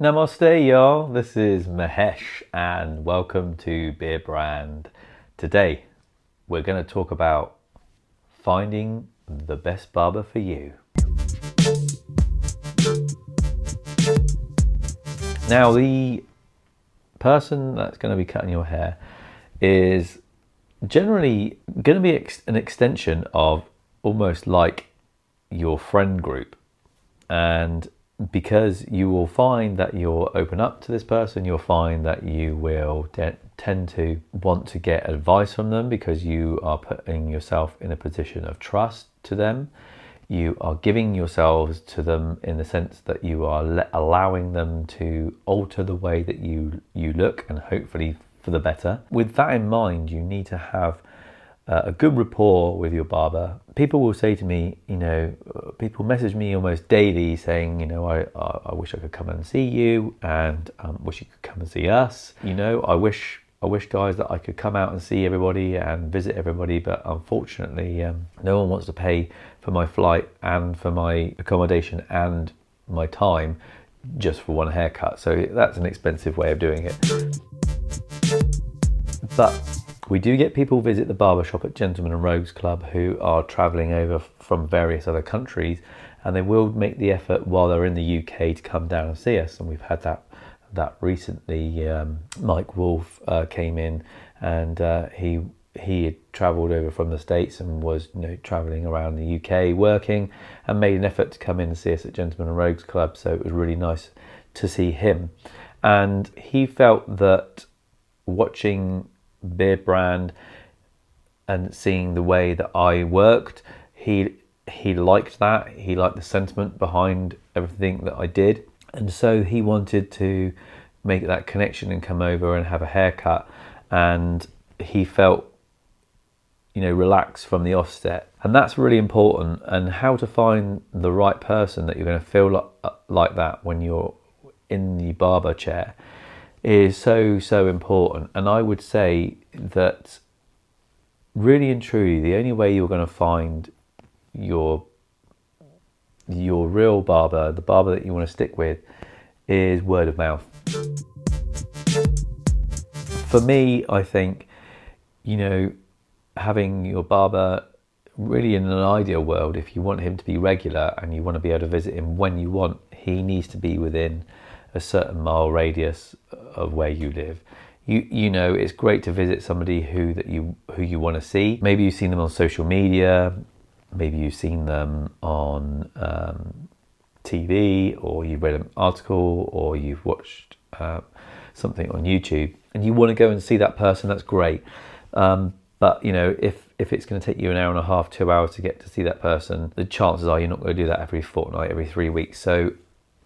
Namaste y'all, this is Mahesh and welcome to Beardbrand. Today we're going to talk about finding the best barber for you. Now the person that's going to be cutting your hair is generally going to be an extension of almost like your friend group, and because you will find that you'll open up to this person, you'll find that you will tend to want to get advice from them because you are putting yourself in a position of trust to them. You are giving yourselves to them in the sense that you are allowing them to alter the way that you look, and hopefully for the better. With that in mind, you need to have a good rapport with your barber. People will say to me, people message me almost daily saying, I wish I could come and see you, and wish you could come and see us. I wish guys that I could come out and see everybody and visit everybody, but unfortunately no one wants to pay for my flight and for my accommodation and my time just for one haircut. So that's an expensive way of doing it. But we do get people visit the barbershop at Gentlemen and Rogues Club who are travelling over from various other countries, and they will make the effort while they're in the UK to come down and see us. And we've had that recently. Mike Wolfe came in, and he had travelled over from the States and was travelling around the UK working, and made an effort to come in and see us at Gentlemen and Rogues Club. So it was really nice to see him, and he felt that watching Beardbrand and seeing the way that I worked, he liked that. He liked the sentiment behind everything that I did, and so he wanted to make that connection and come over and have a haircut, and he felt relaxed from the offset. And that's really important. And how to find the right person that you're going to feel like that when you're in the barber chair is so important. And I would say that really and truly the only way you're going to find your real barber, the barber that you want to stick with, is word of mouth. For me, I think having your barber, really in an ideal world, if you want him to be regular and you want to be able to visit him when you want, he needs to be within a certain mile radius of where you live. It's great to visit somebody who you want to see. Maybe you've seen them on social media, maybe you've seen them on TV, or you've read an article, or you've watched something on YouTube, and you want to go and see that person. That's great. But if it's going to take you an hour and a half, 2 hours to get to see that person, the chances are you're not going to do that every fortnight, every 3 weeks. So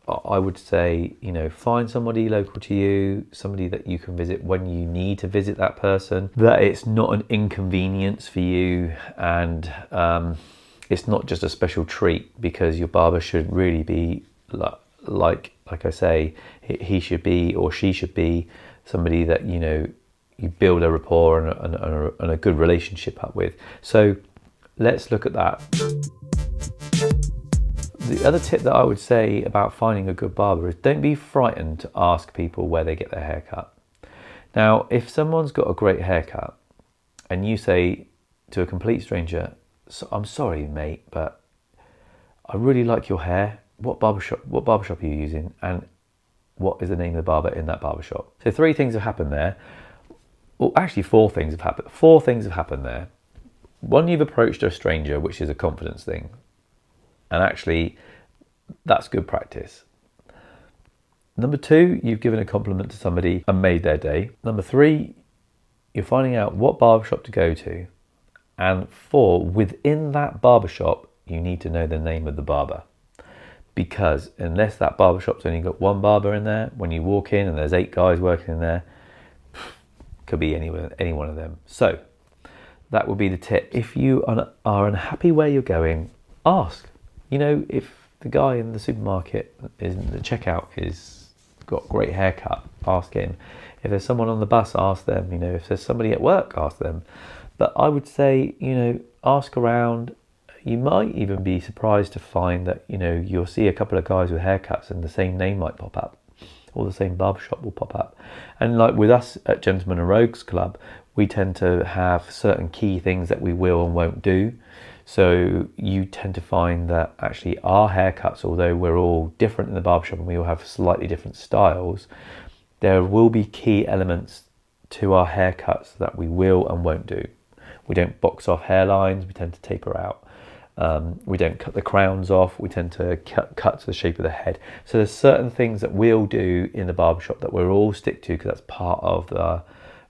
I would say, find somebody local to you, somebody that you can visit when you need to visit that person, that it's not an inconvenience for you, and it's not just a special treat, because your barber should really be like I say, he should be, or she should be, somebody that you build a rapport and a good relationship up with. So let's look at that. The other tip that I would say about finding a good barber is don't be frightened to ask people where they get their hair cut. Now, if someone's got a great haircut and you say to a complete stranger, I'm sorry mate, but I really like your hair. What barbershop are you using? And what is the name of the barber in that barbershop? So 3 things have happened there. Well, actually 4 things have happened. 4 things have happened there. 1, you've approached a stranger, which is a confidence thing. And actually, that's good practice. Number 2, you've given a compliment to somebody and made their day. Number 3, you're finding out what barbershop to go to. And 4, within that barbershop, you need to know the name of the barber. Because unless that barbershop's only got 1 barber in there, when you walk in and there's 8 guys working in there, could be any one of them. So that would be the tip. If you are unhappy where you're going, ask. If the guy in the supermarket in the checkout is got great haircut, ask him. If there's someone on the bus, ask them. If there's somebody at work, ask them. But I would say, ask around. You might even be surprised to find that, you'll see a couple of guys with haircuts and the same name might pop up. or the same barbershop will pop up. And like with us at Gentlemen and Rogues Club, we tend to have certain key things that we will and won't do. So you tend to find that actually our haircuts, although we're all different in the barbershop and we all have slightly different styles, there will be key elements to our haircuts that we will and won't do. We don't box off hairlines, we tend to taper out. We don't cut the crowns off, we tend to cut to the shape of the head. So there's certain things that we'll do in the barbershop that we'll all stick to because that's part of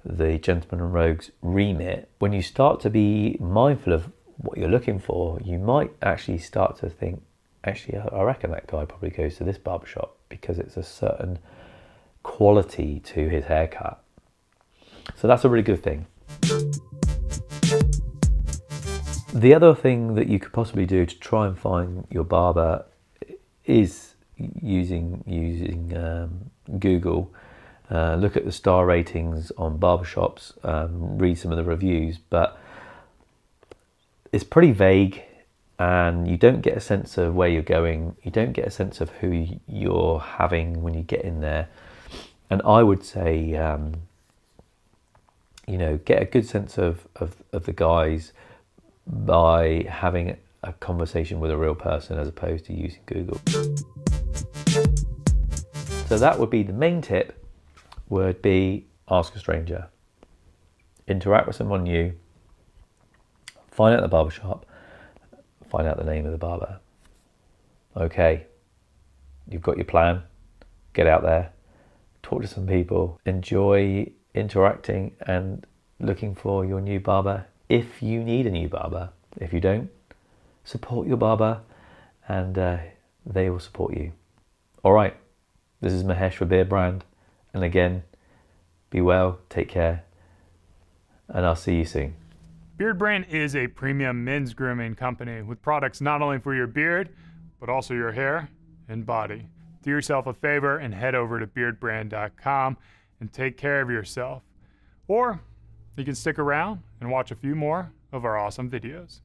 the Gentlemen and Rogues remit. When you start to be mindful of what you're looking for, you might actually start to think, actually, I reckon that guy probably goes to this barbershop because it's a certain quality to his haircut. So that's a really good thing. The other thing that you could possibly do to try and find your barber is using Google. Look at the star ratings on barbershops, read some of the reviews, but it's pretty vague and you don't get a sense of where you're going. You don't get a sense of who you're having when you get in there. And I would say, get a good sense of the guys by having a conversation with a real person as opposed to using Google. So that would be the main tip, would be ask a stranger. Interact with someone new, find out the barbershop, find out the name of the barber. Okay, you've got your plan, get out there, talk to some people, enjoy interacting and looking for your new barber. If you need a new barber, if you don't, support your barber and they will support you. All right, this is Mahesh for Beardbrand. And again, be well, take care, and I'll see you soon. Beardbrand is a premium men's grooming company with products not only for your beard, but also your hair and body. Do yourself a favor and head over to beardbrand.com and take care of yourself. Or you can stick around and watch a few more of our awesome videos.